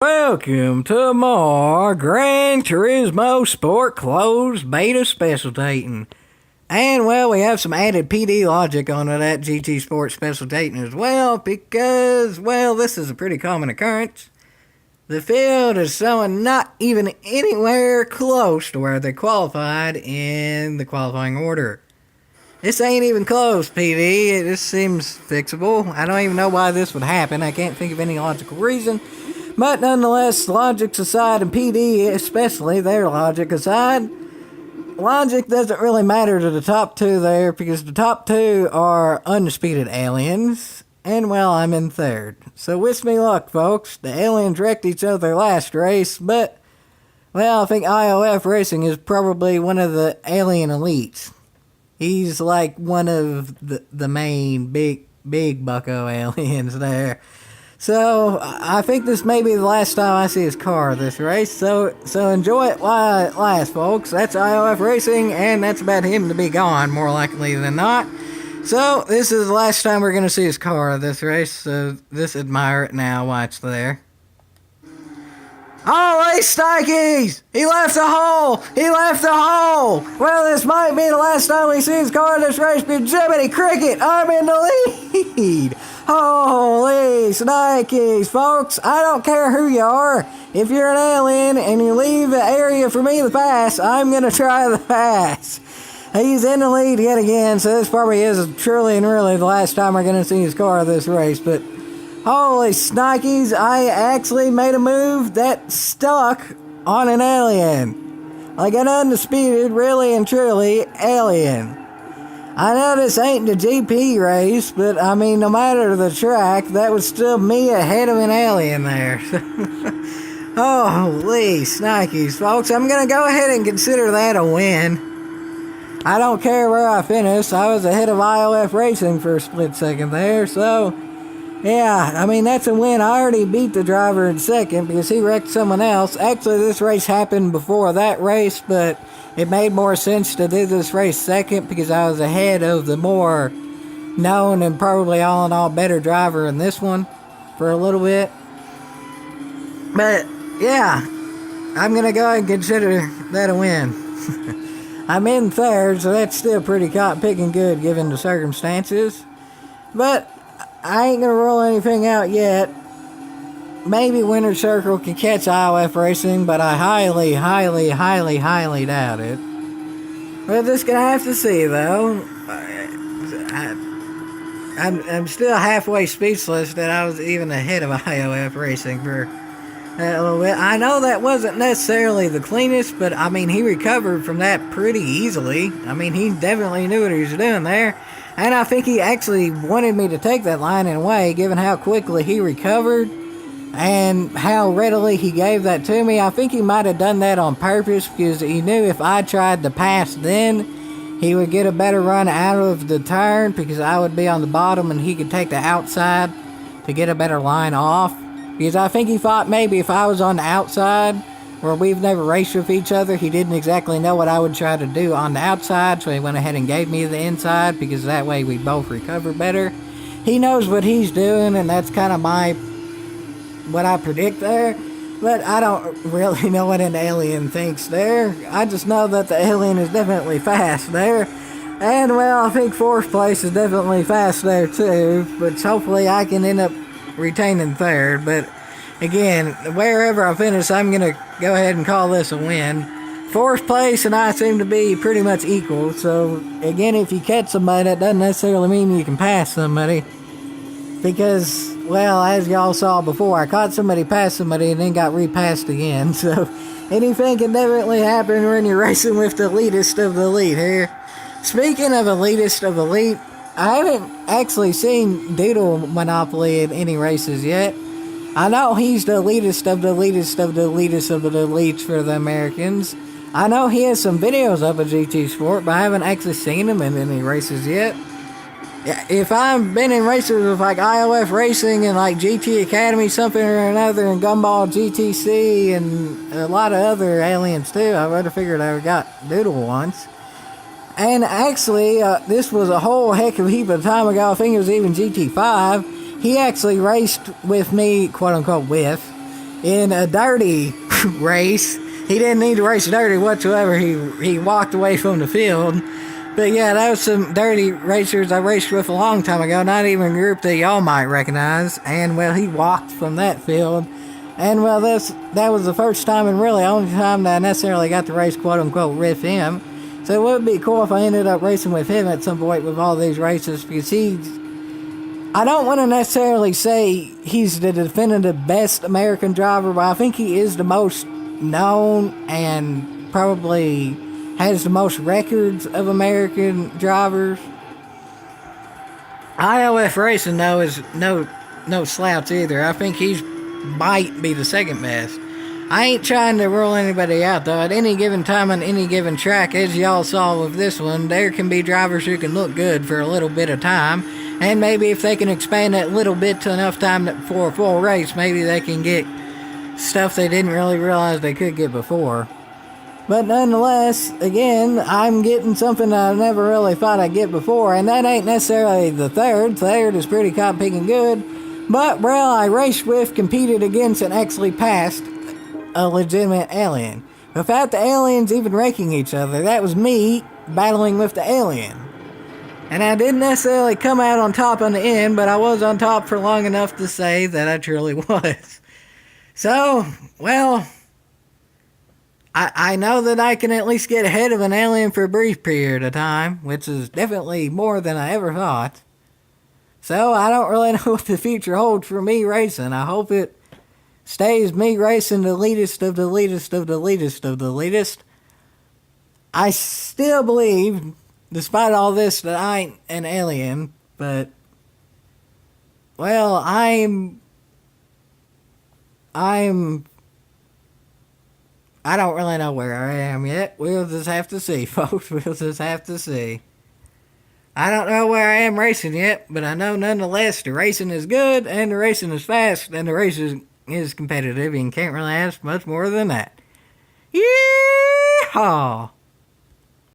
Welcome to more Gran Turismo Sport Closed Beta Specialtatin. And, well, we have some added PD logic onto that GT Sport Specialtatin as well because, well, this is a pretty common occurrence. The field is showing not even anywhere close to where they qualified in the qualifying order. This ain't even close, PD. This seems fixable. I don't even know why this would happen. I can't think of any logical reason. But nonetheless, logic aside, and PD especially, their logic aside, logic doesn't really matter to the top two there because the top two are undisputed aliens. And, well, I'm in third. So wish me luck, folks. The aliens wrecked each other last race, but, well, I think IOF Racing is probably one of the alien elites. He's like one of the main big bucko aliens there. So, I think this may be the last time I see his car this race, so enjoy it while it lasts, folks. That's IOF Racing, and that's about him to be gone, more likely than not. So, this is the last time we're going to see his car this race, so just admire it now, watch there. Holy Stikes! He left the hole! He left the hole! Well, this might be the last time we see his car in this race, but Jiminy Cricket, I'm in the lead! Holy Snikes, folks! I don't care who you are. If you're an alien and you leave the area for me to pass, I'm gonna try the pass. He's in the lead yet again, so this probably is truly and really the last time we're gonna see his car this race, but holy Snikes, I actually made a move that stuck on an alien. Like an undisputed, really and truly, alien. I know this ain't the GP race, but I mean, no matter the track, that was still me ahead of an alien there. Holy Snikes, folks. I'm going to go ahead and consider that a win. I don't care where I finish. I was ahead of IOF Racing for a split second there, so yeah, I mean, that's a win. I already beat the driver in second because he wrecked someone else. Actually, this race happened before that race, but it made more sense to do this race second because I was ahead of the more known and probably all in all better driver in this one for a little bit. But, yeah, I'm going to go ahead and consider that a win. I'm in third, so that's still pretty caught picking good given the circumstances. But I ain't going to rule anything out yet. Maybe Winner's Circle can catch IOF Racing, but I highly doubt it. We're just going to have to see, though. I'm still halfway speechless that I was even ahead of IOF Racing for a little bit. I know that wasn't necessarily the cleanest, but, I mean, he recovered from that pretty easily. I mean, he definitely knew what he was doing there. And I think he actually wanted me to take that line in a way, given how quickly he recovered and how readily he gave that to me. I think he might have done that on purpose because he knew if I tried to pass then, he would get a better run out of the turn because I would be on the bottom and he could take the outside to get a better line off. Because I think he thought maybe if I was on the outside, where we've never raced with each other, he didn't exactly know what I would try to do on the outside, so he went ahead and gave me the inside because that way we'd both recover better. He knows what he's doing, and that's kind of what I predict there, but I don't really know what an alien thinks there. I just know that the alien is definitely fast there, and well, I think fourth place is definitely fast there too, but hopefully I can end up retaining third. But again, wherever I finish, I'm going to go ahead and call this a win. Fourth place and I seem to be pretty much equal, so again, if you catch somebody, that doesn't necessarily mean you can pass somebody. Because, well, as y'all saw before, I caught somebody pass somebody and then got repassed again. So, anything can definitely happen when you're racing with the elitist of the elite here. Speaking of elitist of elite, I haven't actually seen Doodle Monopoly in any races yet. I know he's the elitist of the elitist of the elitist of the elites for the Americans. I know he has some videos up at GT Sport, but I haven't actually seen him in any races yet. If I've been in races with like IOF Racing and like GT Academy, something or another, and Gumball GTC and a lot of other aliens too, I would have figured I got Doodle once. And actually, this was a whole heck of a heap of time ago. I think it was even GT5. He actually raced with me, quote unquote, with in a dirty race. He didn't need to race dirty whatsoever. He walked away from the field. But yeah, that was some dirty racers I raced with a long time ago, not even a group that y'all might recognize. And well, he walked from that field. And well, that was the first time and really only time that I necessarily got to race, quote unquote, with him. So it would be cool if I ended up racing with him at some point with all these races, because I don't want to necessarily say he's the definitive best American driver, but I think he is the most known and probably has the most records of American drivers. IOF racing, though, is no slouch either. I think he's might be the second best. I ain't trying to rule anybody out, though. At any given time on any given track, as y'all saw with this one, there can be drivers who can look good for a little bit of time, and maybe if they can expand that little bit to enough time for a full race, maybe they can get stuff they didn't really realize they could get before. But nonetheless, again, I'm getting something I never really thought I'd get before, and that ain't necessarily the third. Third is pretty cop-picking good, but, well, I raced with, competed against, and actually passed a legitimate alien. Without the aliens even raking each other, that was me battling with the alien. And I didn't necessarily come out on top on the end, but I was on top for long enough to say that I truly was. So, well, I know that I can at least get ahead of an alien for a brief period of time, which is definitely more than I ever thought. So, I don't really know what the future holds for me racing. I hope it stays me racing the elitist of the elitist of the elitist of the elitist. I still believe, despite all this, that I ain't an alien, but, well, I don't really know where I am yet. We'll just have to see, folks. We'll just have to see. I don't know where I am racing yet, but I know nonetheless the racing is good, and the racing is fast, and the race is competitive, and can't really ask much more than that. Yeehaw!